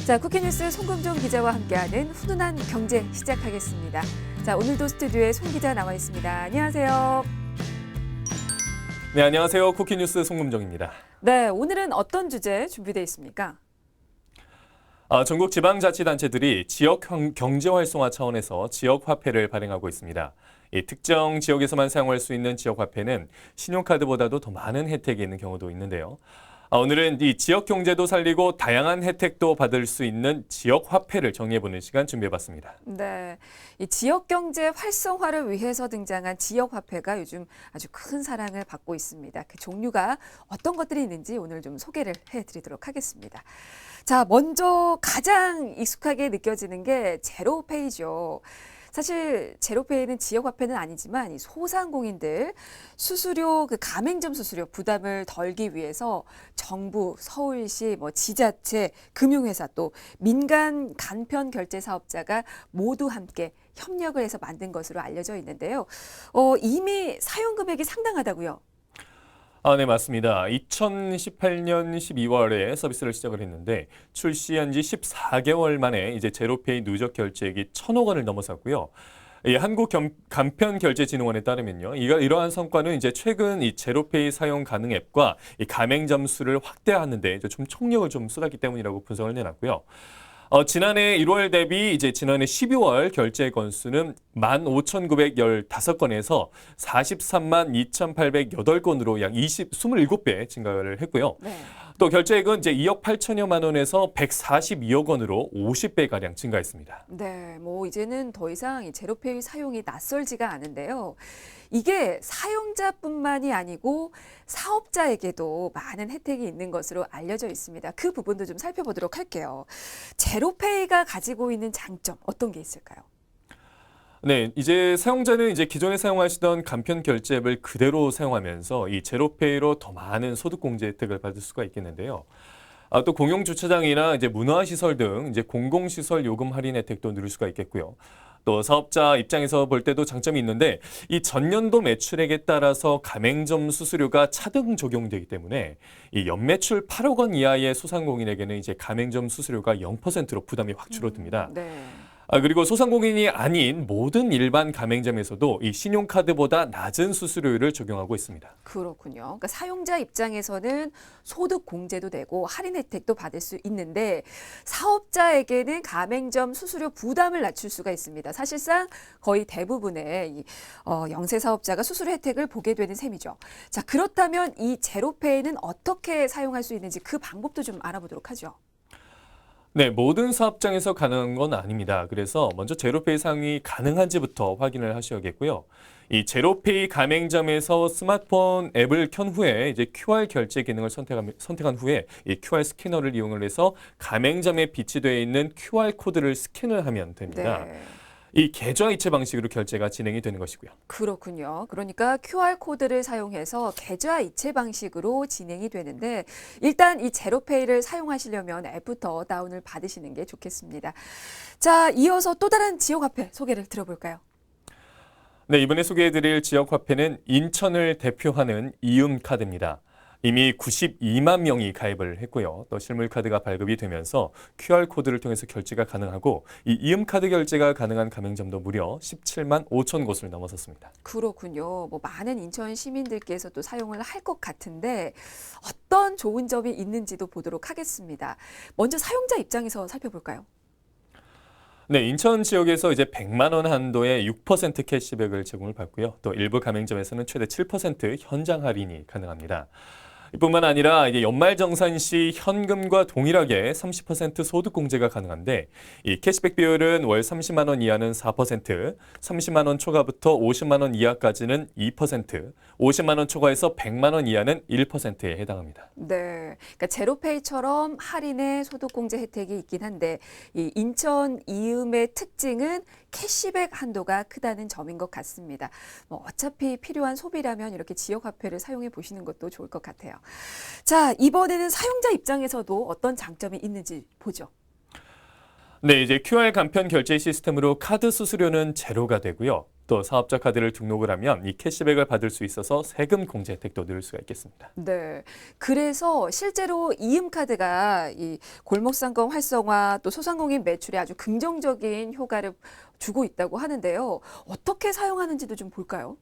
자, 쿠키뉴스 송금종 기자와 함께하는 훈훈한 경제 시작하겠습니다. 자, 오늘도 스튜디오에 송 기자 나와 있습니다. 안녕하세요. 네, 안녕하세요. 쿠키뉴스 송금정입니다. 네, 오늘은 어떤 주제 준비되어 있습니까? 전국 지방자치단체들이 지역 경제 활성화 차원에서 지역 화폐를 발행하고 있습니다. 이 특정 지역에서만 사용할 수 있는 지역 화폐는 신용카드보다도 더 많은 혜택이 있는 경우도 있는데요. 오늘은 이 지역 경제도 살리고 다양한 혜택도 받을 수 있는 지역 화폐를 정리해보는 시간 준비해봤습니다. 네, 이 지역 경제 활성화를 위해서 등장한 지역 화폐가 요즘 아주 큰 사랑을 받고 있습니다. 그 종류가 어떤 것들이 있는지 오늘 좀 소개를 해드리도록 하겠습니다. 자, 먼저 가장 익숙하게 느껴지는 게 제로페이죠. 사실 제로페이는 지역 화폐는 아니지만 이 소상공인들 수수료, 그 가맹점 수수료 부담을 덜기 위해서 정부, 서울시, 지자체, 금융회사 또 민간 간편 결제 사업자가 모두 함께 협력을 해서 만든 것으로 알려져 있는데요. 이미 사용 금액이 상당하다고요. 네, 맞습니다. 2018년 12월에 서비스를 시작을 했는데 출시한 지 14개월 만에 이제 제로페이 누적 결제액이 1,000억 원을 넘어섰고요. 이 한국간편결제진흥원에 따르면요, 이러한 성과는 이제 최근 이 제로페이 사용 가능 앱과 이 가맹점 수를 확대하는데 이제 좀 총력을 좀 쏟았기 때문이라고 분석을 내놨고요. 지난해 1월 대비 이제 지난해 12월 결제 건수는 15,915건에서 432만 2,808건으로 약 27배 증가를 했고요. 네. 또 결제액은 이제 2억 8천여만 원에서 142억 원으로 50배가량 증가했습니다. 네, 이제는 더 이상 이 제로페이 사용이 낯설지가 않은데요. 이게 사용자뿐만이 아니고 사업자에게도 많은 혜택이 있는 것으로 알려져 있습니다. 그 부분도 좀 살펴보도록 할게요. 제로페이가 가지고 있는 장점 어떤 게 있을까요? 네, 이제 사용자는 이제 기존에 사용하시던 간편 결제 앱을 그대로 사용하면서 이 제로페이로 더 많은 소득공제 혜택을 받을 수가 있겠는데요. 또 공용주차장이나 이제 문화시설 등 이제 공공시설 요금 할인 혜택도 누릴 수가 있겠고요. 또 사업자 입장에서 볼 때도 장점이 있는데 이 전년도 매출액에 따라서 가맹점 수수료가 차등 적용되기 때문에 이 연매출 8억 원 이하의 소상공인에게는 이제 가맹점 수수료가 0%로 부담이 확 줄어듭니다. 네. 그리고 소상공인이 아닌 모든 일반 가맹점에서도 이 신용카드보다 낮은 수수료율을 적용하고 있습니다. 그렇군요. 그러니까 사용자 입장에서는 소득 공제도 되고 할인 혜택도 받을 수 있는데 사업자에게는 가맹점 수수료 부담을 낮출 수가 있습니다. 사실상 거의 대부분의 이 영세 사업자가 수수료 혜택을 보게 되는 셈이죠. 자, 그렇다면 이 제로페이는 어떻게 사용할 수 있는지 그 방법도 좀 알아보도록 하죠. 네, 모든 사업장에서 가능한 건 아닙니다. 그래서 먼저 제로페이 사용이 가능한지부터 확인을 하셔야겠고요. 이 제로페이 가맹점에서 스마트폰 앱을 켠 후에 이제 QR 결제 기능을 선택한 후에 이 QR 스캐너를 이용을 해서 가맹점에 비치되어 있는 QR 코드를 스캔을 하면 됩니다. 네. 이 계좌 이체 방식으로 결제가 진행이 되는 것이고요. 그렇군요. 그러니까 QR코드를 사용해서 계좌 이체 방식으로 진행이 되는데 일단 이 제로페이를 사용하시려면 앱부터 다운을 받으시는 게 좋겠습니다. 자, 이어서 또 다른 지역화폐 소개를 들어볼까요? 네, 이번에 소개해드릴 지역화폐는 인천을 대표하는 이음카드입니다. 이미 92만 명이 가입을 했고요. 또 실물카드가 발급이 되면서 QR코드를 통해서 결제가 가능하고 이 이음카드 결제가 가능한 가맹점도 무려 17만 5천 곳을 넘어섰습니다. 그렇군요. 많은 인천 시민들께서 또 사용을 할 것 같은데 어떤 좋은 점이 있는지도 보도록 하겠습니다. 먼저 사용자 입장에서 살펴볼까요? 네, 인천 지역에서 이제 100만 원 한도의 6% 캐시백을 제공을 받고요. 또 일부 가맹점에서는 최대 7% 현장 할인이 가능합니다. 이뿐만 아니라 이제 연말정산 시 현금과 동일하게 30% 소득 공제가 가능한데 이 캐시백 비율은 월 30만 원 이하는 4%, 30만 원 초과부터 50만 원 이하까지는 2%, 50만 원 초과해서 100만 원 이하는 1%에 해당합니다. 네, 그러니까 제로페이처럼 할인의 소득공제 혜택이 있긴 한데 이 인천 이음의 특징은 캐시백 한도가 크다는 점인 것 같습니다. 어차피 필요한 소비라면 이렇게 지역화폐를 사용해 보시는 것도 좋을 것 같아요. 자, 이번에는 사용자 입장에서도 어떤 장점이 있는지 보죠. 네, 이제 QR 간편 결제 시스템으로 카드 수수료는 제로가 되고요. 또 사업자 카드를 등록을 하면 이 캐시백을 받을 수 있어서 세금 공제 혜택도 누릴 수가 있겠습니다. 네. 그래서 실제로 이음카드가 이 골목상권 활성화 또 소상공인 매출에 아주 긍정적인 효과를 주고 있다고 하는데요. 어떻게 사용하는지도 좀 볼까요?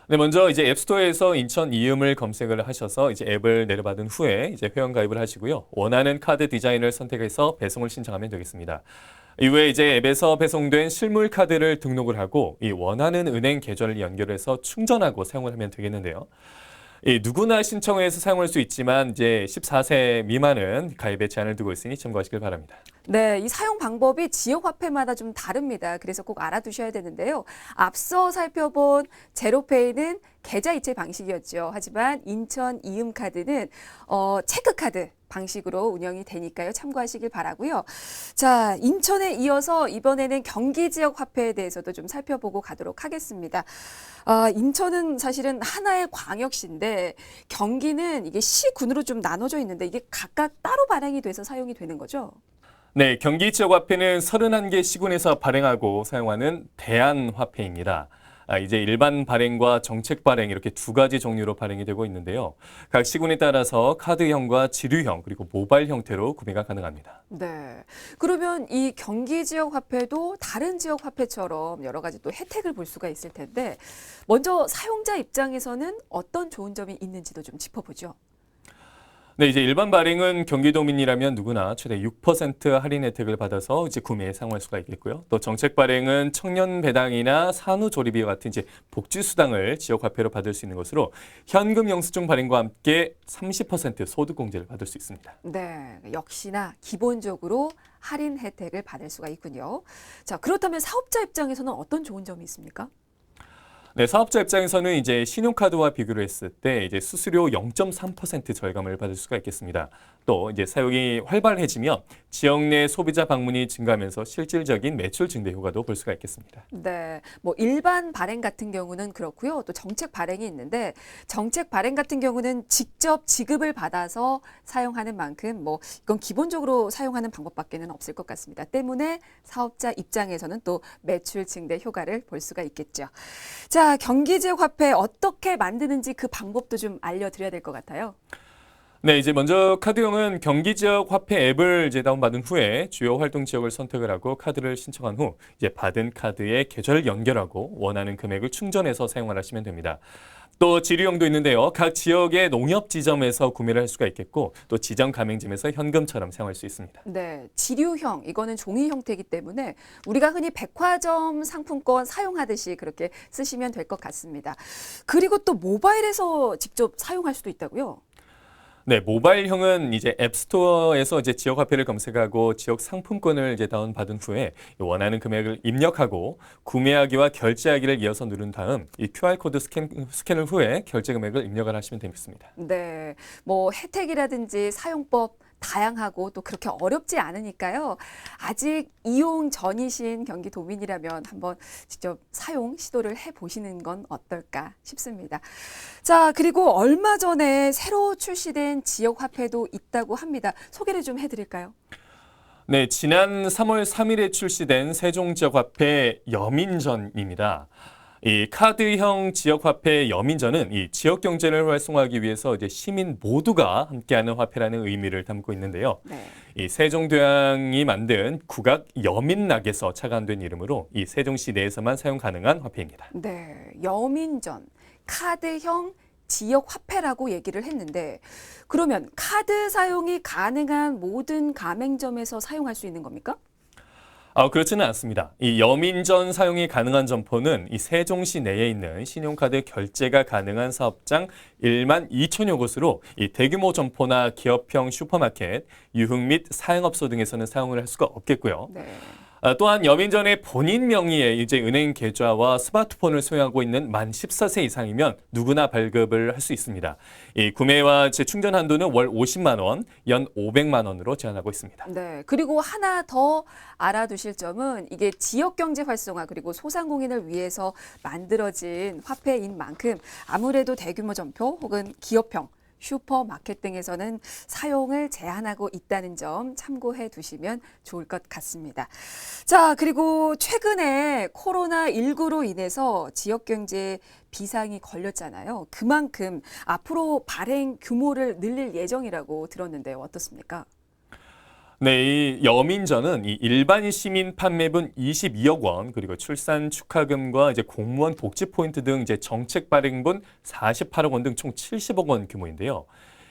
네, 먼저 이제 앱스토어에서 인천 이음을 검색을 하셔서 이제 앱을 내려받은 후에 이제 회원 가입을 하시고요. 원하는 카드 디자인을 선택해서 배송을 신청하면 되겠습니다. 이후에 이제 앱에서 배송된 실물 카드를 등록을 하고 이 원하는 은행 계좌를 연결해서 충전하고 사용을 하면 되겠는데요. 이 누구나 신청해서 사용할 수 있지만 이제 14세 미만은 가입에 제한을 두고 있으니 참고하시길 바랍니다. 네, 이 사용 방법이 지역 화폐마다 좀 다릅니다. 그래서 꼭 알아두셔야 되는데요. 앞서 살펴본 제로페이는 계좌 이체 방식이었죠. 하지만 인천 이음카드는 체크카드 방식으로 운영이 되니까요. 참고하시길 바라고요. 자, 인천에 이어서 이번에는 경기 지역 화폐에 대해서도 좀 살펴보고 가도록 하겠습니다. 인천은 사실은 하나의 광역시인데 경기는 이게 시군으로 좀 나눠져 있는데 이게 각각 따로 발행이 돼서 사용이 되는 거죠? 네, 경기 지역 화폐는 31개 시군에서 발행하고 사용하는 대안화폐입니다. 이제 일반 발행과 정책 발행 이렇게 두 가지 종류로 발행이 되고 있는데요. 각 시군에 따라서 카드형과 지류형 그리고 모바일 형태로 구매가 가능합니다. 네. 그러면 이 경기 지역 화폐도 다른 지역 화폐처럼 여러 가지 또 혜택을 볼 수가 있을 텐데 먼저 사용자 입장에서는 어떤 좋은 점이 있는지도 좀 짚어보죠. 네, 이제 일반 발행은 경기도민이라면 누구나 최대 6% 할인 혜택을 받아서 이제 구매에 사용할 수가 있겠고요. 또 정책 발행은 청년 배당이나 산후조리비와 같은 이제 복지수당을 지역 화폐로 받을 수 있는 것으로 현금 영수증 발행과 함께 30% 소득 공제를 받을 수 있습니다. 네, 역시나 기본적으로 할인 혜택을 받을 수가 있군요. 자, 그렇다면 사업자 입장에서는 어떤 좋은 점이 있습니까? 네, 사업자 입장에서는 이제 신용카드와 비교를 했을 때 이제 수수료 0.3% 절감을 받을 수가 있겠습니다. 또 이제 사용이 활발해지면 지역 내 소비자 방문이 증가하면서 실질적인 매출 증대 효과도 볼 수가 있겠습니다. 네, 뭐 일반 발행 같은 경우는 그렇고요. 또 정책 발행이 있는데 정책 발행 같은 경우는 직접 지급을 받아서 사용하는 만큼 뭐 이건 기본적으로 사용하는 방법밖에는 없을 것 같습니다. 때문에 사업자 입장에서는 또 매출 증대 효과를 볼 수가 있겠죠. 자, 경기 지역 화폐 어떻게 만드는지 그 방법도 좀 알려드려야 될 것 같아요. 네, 이제 먼저 카드용은 경기 지역 화폐 앱을 이제 다운받은 후에 주요 활동 지역을 선택을 하고 카드를 신청한 후 이제 받은 카드에 계좌를 연결하고 원하는 금액을 충전해서 사용을 하시면 됩니다. 또 지류형도 있는데요. 각 지역의 농협 지점에서 구매를 할 수가 있겠고 또 지정 가맹점에서 현금처럼 사용할 수 있습니다. 네, 지류형 이거는 종이 형태이기 때문에 우리가 흔히 백화점 상품권 사용하듯이 그렇게 쓰시면 될 것 같습니다. 그리고 또 모바일에서 직접 사용할 수도 있다고요? 네, 모바일형은 이제 앱스토어에서 이제 지역 화폐를 검색하고 지역 상품권을 이제 다운받은 후에 원하는 금액을 입력하고 구매하기와 결제하기를 이어서 누른 다음 이 QR코드 스캔을 후에 결제 금액을 입력을 하시면 되겠습니다. 네, 뭐 혜택이라든지 사용법 다양하고 또 그렇게 어렵지 않으니까요. 아직 이용 전이신 경기도민이라면 한번 직접 사용 시도를 해보시는 건 어떨까 싶습니다. 자, 그리고 얼마 전에 새로 출시된 지역 화폐도 있다고 합니다. 소개를 좀 해드릴까요? 네, 지난 3월 3일에 출시된 세종 지역 화폐 여민전입니다. 이 카드형 지역 화폐 여민전은 이 지역 경제를 활성화하기 위해서 이제 시민 모두가 함께하는 화폐라는 의미를 담고 있는데요. 네. 이 세종도양이 만든 국악 여민락에서 착안된 이름으로 이 세종시 내에서만 사용 가능한 화폐입니다. 네, 여민전, 카드형 지역 화폐라고 얘기를 했는데 그러면 카드 사용이 가능한 모든 가맹점에서 사용할 수 있는 겁니까? 그렇지는 않습니다. 이 여민전 사용이 가능한 점포는 이 세종시 내에 있는 신용카드 결제가 가능한 사업장 1만 2천여 곳으로 이 대규모 점포나 기업형 슈퍼마켓, 유흥 및 사행업소 등에서는 사용을 할 수가 없겠고요. 네. 또한 여민전의 본인 명의의 이제 은행 계좌와 스마트폰을 소유하고 있는 만 14세 이상이면 누구나 발급을 할 수 있습니다. 이 구매와 재충전 한도는 월 50만 원, 연 500만 원으로 제한하고 있습니다. 네. 그리고 하나 더 알아두실 점은 이게 지역 경제 활성화 그리고 소상공인을 위해서 만들어진 화폐인 만큼 아무래도 대규모 점포 혹은 기업형 슈퍼마켓 등에서는 사용을 제한하고 있다는 점 참고해 두시면 좋을 것 같습니다. 자, 그리고 최근에 코로나19로 인해서 지역 경제에 비상이 걸렸잖아요. 그만큼 앞으로 발행 규모를 늘릴 예정이라고 들었는데요. 어떻습니까? 네, 이 여민전은 이 일반 시민 판매분 22억 원, 그리고 출산 축하금과 이제 공무원 복지 포인트 등 이제 정책 발행분 48억 원 등 총 70억 원 규모인데요.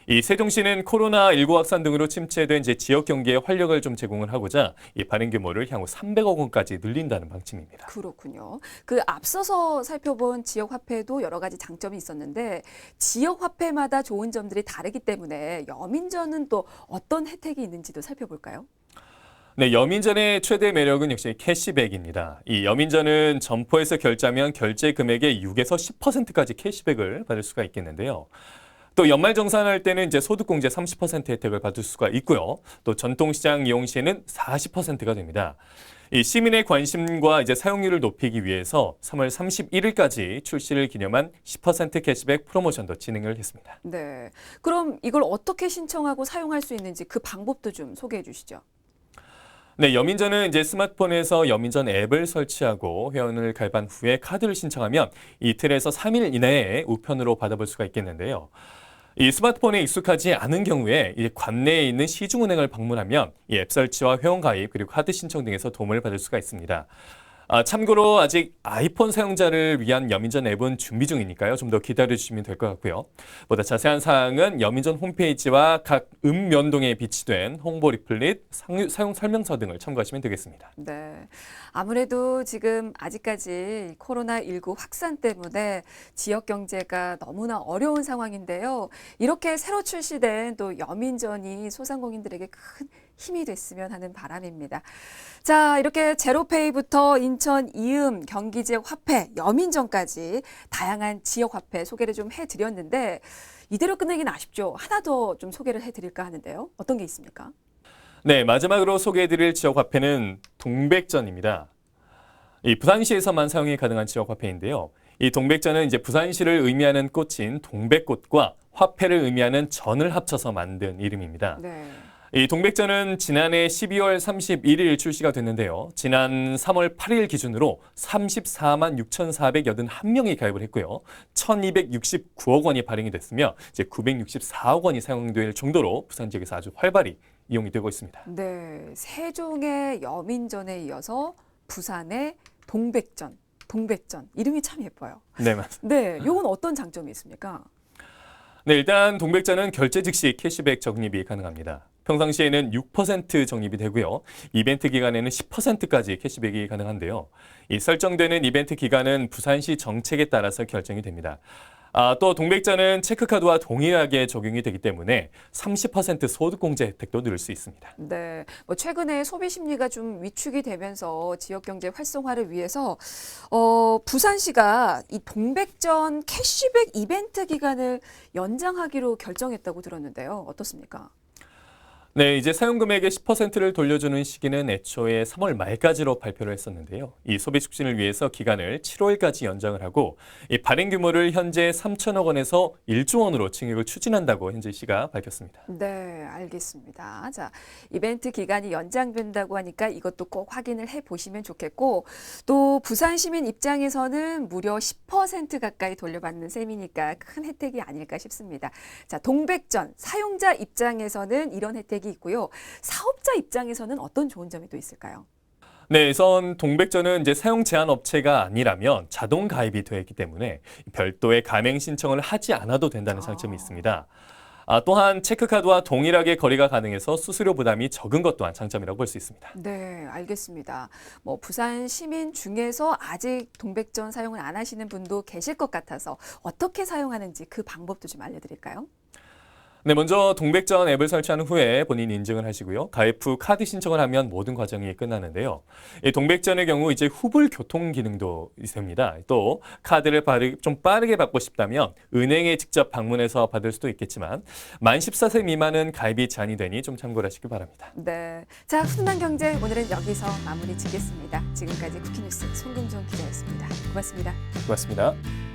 이 세종시는 코로나19 확산 등으로 침체된 이제 지역 경기에 활력을 좀 제공을 하고자 이 발행 규모를 향후 300억 원까지 늘린다는 방침입니다. 그렇군요. 그 앞서서 살펴본 지역 화폐도 여러 가지 장점이 있었는데 지역 화폐마다 좋은 점들이 다르기 때문에 여민전은 또 어떤 혜택이 있는지도 살펴볼까요? 네, 여민전의 최대 매력은 역시 캐시백입니다. 이 여민전은 점포에서 결제하면 결제 금액의 6에서 10%까지 캐시백을 받을 수가 있겠는데요. 또 연말정산할 때는 이제 소득공제 30% 혜택을 받을 수가 있고요. 또 전통시장 이용 시에는 40%가 됩니다. 이 시민의 관심과 이제 사용률을 높이기 위해서 3월 31일까지 출시를 기념한 10% 캐시백 프로모션도 진행을 했습니다. 네. 그럼 이걸 어떻게 신청하고 사용할 수 있는지 그 방법도 좀 소개해 주시죠. 네, 여민전은 이제 스마트폰에서 여민전 앱을 설치하고 회원을 가입한 후에 카드를 신청하면 이틀에서 3일 이내에 우편으로 받아볼 수가 있겠는데요. 이 스마트폰에 익숙하지 않은 경우에 이 관내에 있는 시중은행을 방문하면 이 앱 설치와 회원 가입 그리고 카드 신청 등에서 도움을 받을 수가 있습니다. 참고로 아직 아이폰 사용자를 위한 여민전 앱은 준비 중이니까요. 좀 더 기다려주시면 될 것 같고요. 보다 자세한 사항은 여민전 홈페이지와 각 읍면동에 비치된 홍보 리플릿, 사용 설명서 등을 참고하시면 되겠습니다. 네. 아무래도 지금 아직까지 코로나19 확산 때문에 지역 경제가 너무나 어려운 상황인데요. 이렇게 새로 출시된 또 여민전이 소상공인들에게 큰 힘이 됐으면 하는 바람입니다. 자, 이렇게 제로페이부터 인천, 이음, 경기 지역 화폐, 여민전까지 다양한 지역 화폐 소개를 좀 해드렸는데 이대로 끝내긴 아쉽죠. 하나 더 좀 소개를 해드릴까 하는데요. 어떤 게 있습니까? 네, 마지막으로 소개해드릴 지역 화폐는 동백전입니다. 이 부산시에서만 사용이 가능한 지역 화폐인데요. 이 동백전은 이제 부산시를 의미하는 꽃인 동백꽃과 화폐를 의미하는 전을 합쳐서 만든 이름입니다. 네. 이 동백전은 지난해 12월 31일 출시가 됐는데요. 지난 3월 8일 기준으로 34만 6,481명이 가입을 했고요. 1,269억 원이 발행이 됐으며 이제 964억 원이 사용될 정도로 부산 지역에서 아주 활발히 이용이 되고 있습니다. 네. 세종의 여민전에 이어서 부산의 동백전. 이름이 참 예뻐요. 네, 맞습니다. 네. 이건 어떤 장점이 있습니까? 네, 일단 동백전은 결제 즉시 캐시백 적립이 가능합니다. 평상시에는 6% 적립이 되고요. 이벤트 기간에는 10%까지 캐시백이 가능한데요. 이 설정되는 이벤트 기간은 부산시 정책에 따라서 결정이 됩니다. 또 동백전은 체크카드와 동일하게 적용이 되기 때문에 30% 소득공제 혜택도 누릴 수 있습니다. 네, 뭐 최근에 소비 심리가 좀 위축이 되면서 지역 경제 활성화를 위해서 부산시가 이 동백전 캐시백 이벤트 기간을 연장하기로 결정했다고 들었는데요. 어떻습니까? 네, 이제 사용 금액의 10%를 돌려주는 시기는 애초에 3월 말까지로 발표를 했었는데요. 이 소비 촉진을 위해서 기간을 7월까지 연장을 하고 이 발행 규모를 현재 3천억 원에서 1조 원으로 증액을 추진한다고 현재 시가 밝혔습니다. 네, 알겠습니다. 자, 이벤트 기간이 연장된다고 하니까 이것도 꼭 확인을 해 보시면 좋겠고 또 부산 시민 입장에서는 무려 10% 가까이 돌려받는 셈이니까 큰 혜택이 아닐까 싶습니다. 자, 동백전 사용자 입장에서는 이런 혜택이 있고요. 사업자 입장에서는 어떤 좋은 점이 또 있을까요? 네, 우선 동백전은 이제 사용 제한 업체가 아니라면 자동 가입이 되어 있기 때문에 별도의 가맹 신청을 하지 않아도 된다는 장점이 있습니다. 또한 체크카드와 동일하게 거래가 가능해서 수수료 부담이 적은 것 또한 장점이라고 볼 수 있습니다. 네, 알겠습니다. 뭐 부산 시민 중에서 아직 동백전 사용을 안 하시는 분도 계실 것 같아서 어떻게 사용하는지 그 방법도 좀 알려드릴까요? 네, 먼저 동백전 앱을 설치한 후에 본인 인증을 하시고요. 가입 후 카드 신청을 하면 모든 과정이 끝나는데요. 이 동백전의 경우 이제 후불 교통 기능도 있습니다. 또 카드를 좀 빠르게 받고 싶다면 은행에 직접 방문해서 받을 수도 있겠지만 만 14세 미만은 가입이 제한이 되니 좀 참고를 하시기 바랍니다. 네, 자 훈훈한 경제 오늘은 여기서 마무리 짓겠습니다. 지금까지 쿠키뉴스 송금종 기자였습니다. 고맙습니다. 고맙습니다.